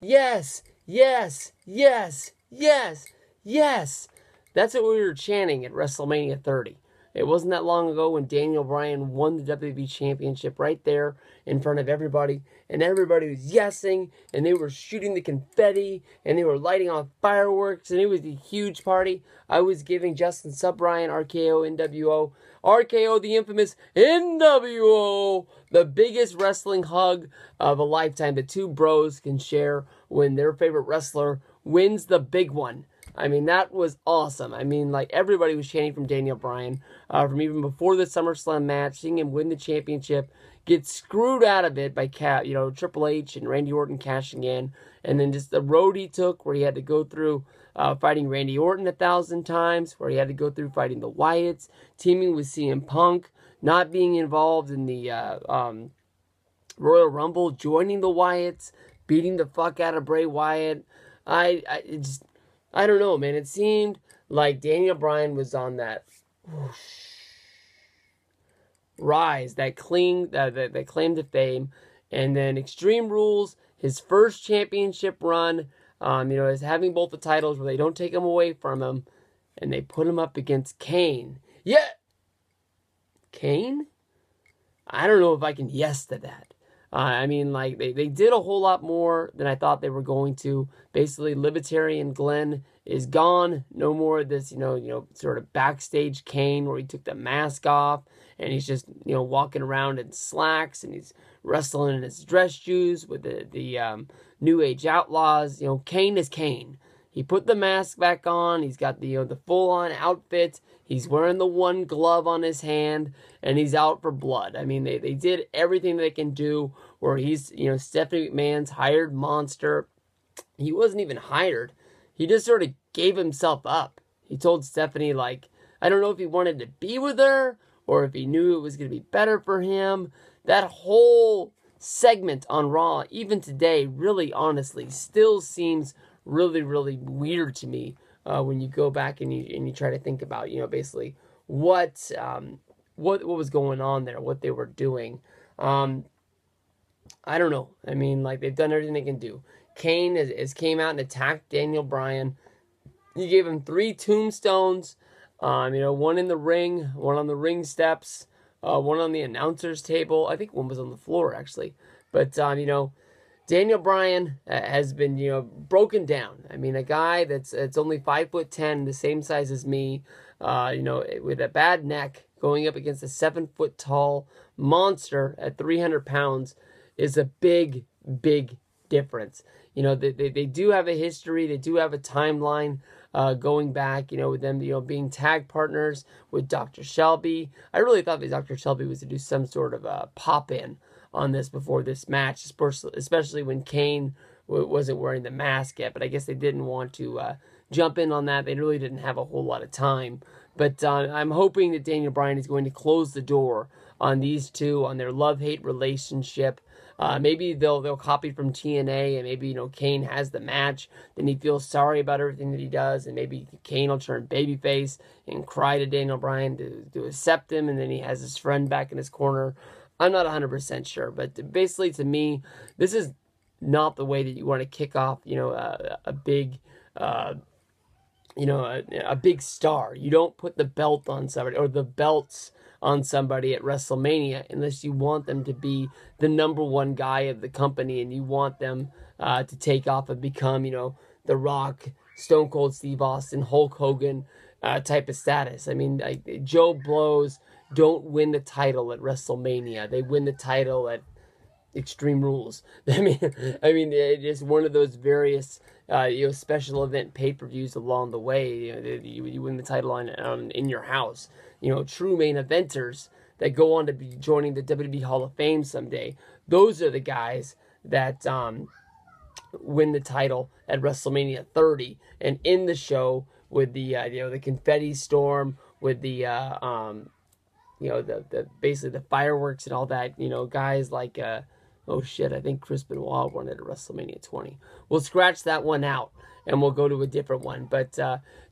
Yes, yes, yes, yes, yes. That's what we were chanting at WrestleMania 30. It wasn't that long ago when Daniel Bryan won the WWE Championship right there in front of everybody, and everybody was yesing, and they were shooting the confetti, and they were lighting off fireworks, and it was a huge party. I was giving Justin Sub Bryan, RKO, NWO, RKO, the infamous NWO, the biggest wrestling hug of a lifetime the two bros can share when their favorite wrestler wins the big one. I mean, that was awesome. I mean, like, everybody was chanting from Daniel Bryan, from even before the SummerSlam match, seeing him win the championship, get screwed out of it by Triple H and Randy Orton cashing in, and then just the road he took where he had to go through fighting Randy Orton 1,000 times, where he had to go through fighting the Wyatts, teaming with CM Punk, not being involved in the Royal Rumble, joining the Wyatts, beating the fuck out of Bray Wyatt. I don't know, man. It seemed like Daniel Bryan was on that rise, that claim to fame, and then Extreme Rules, his first championship run, is having both the titles where they don't take him away from him, and they put him up against Kane. Yeah, Kane? I don't know if I can yes to that. They did a whole lot more than I thought they were going to. Basically, Libertarian Glenn is gone. No more of this, sort of backstage Kane where he took the mask off and he's just, walking around in slacks and he's wrestling in his dress shoes with the New Age Outlaws. Kane is Kane. He put the mask back on. He's got the full-on outfit. He's wearing the one glove on his hand, and he's out for blood. I mean, they did everything they can do where he's, Stephanie McMahon's hired monster. He wasn't even hired. He just sort of gave himself up. He told Stephanie, I don't know if he wanted to be with her or if he knew it was going to be better for him. That whole segment on Raw, even today, really honestly, still seems really, really weird to me when you go back and you try to think about, basically what was going on there, what they were doing. I don't know. I mean, they've done everything they can do. Kane has came out and attacked Daniel Bryan. He gave him 3 tombstones, one in the ring, one on the ring steps, one on the announcer's table. I think one was on the floor, actually. But, Daniel Bryan has been, broken down. I mean, a guy that's only 5'10", the same size as me, with a bad neck, going up against a 7-foot-tall monster at 300 pounds is a big, big difference. They do have a history. They do have a timeline going back, with them, being tag partners with Dr. Shelby. I really thought that Dr. Shelby was to do some sort of a pop-in on this before this match, especially when Kane wasn't wearing the mask yet. But I guess they didn't want to jump in on that. They really didn't have a whole lot of time. But I'm hoping that Daniel Bryan is going to close the door on these two, on their love-hate relationship. Maybe they'll copy from TNA, and maybe, Kane has the match. Then he feels sorry about everything that he does, and maybe Kane will turn babyface and cry to Daniel Bryan to accept him, and then he has his friend back in his corner. I'm not 100% sure, but basically to me, this is not the way that you want to kick off, a big, a big star. You don't put the belt on somebody or the belts on somebody at WrestleMania unless you want them to be the number one guy of the company and you want them to take off and become, The Rock, Stone Cold Steve Austin, Hulk Hogan type of status. I mean, Joe Blows don't win the title at WrestleMania. They win the title at Extreme Rules. I mean, it's one of those various, special event pay-per-views along the way. You win the title in your house. True main eventers that go on to be joining the WWE Hall of Fame someday. Those are the guys that win the title at WrestleMania 30 and in the show with the the confetti storm, with the basically the fireworks and all that, guys like, oh shit, I think Chris Benoit won it at WrestleMania 20. We'll scratch that one out and we'll go to a different one. But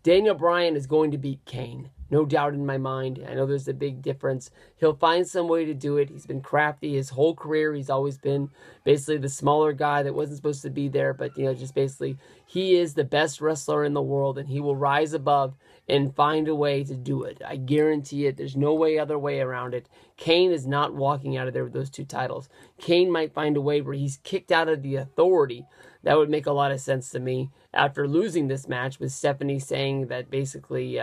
Daniel Bryan is going to beat Kane. no doubt in my mind. I know there's a big difference. He'll find some way to do it. He's been crafty his whole career. He's always been basically the smaller guy that wasn't supposed to be there, but just basically he is the best wrestler in the world, and he will rise above and find a way to do it. I guarantee it. There's no other way around it. Kane is not walking out of there with those 2 titles. Kane might find a way where he's kicked out of the Authority. That would make a lot of sense to me after losing this match, with Stephanie saying that basically,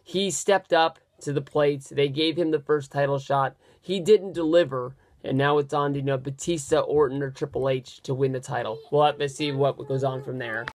he stepped up to the plate. They gave him the first title shot. He didn't deliver. And now it's on to, Batista, Orton, or Triple H to win the title. We'll have to see what goes on from there.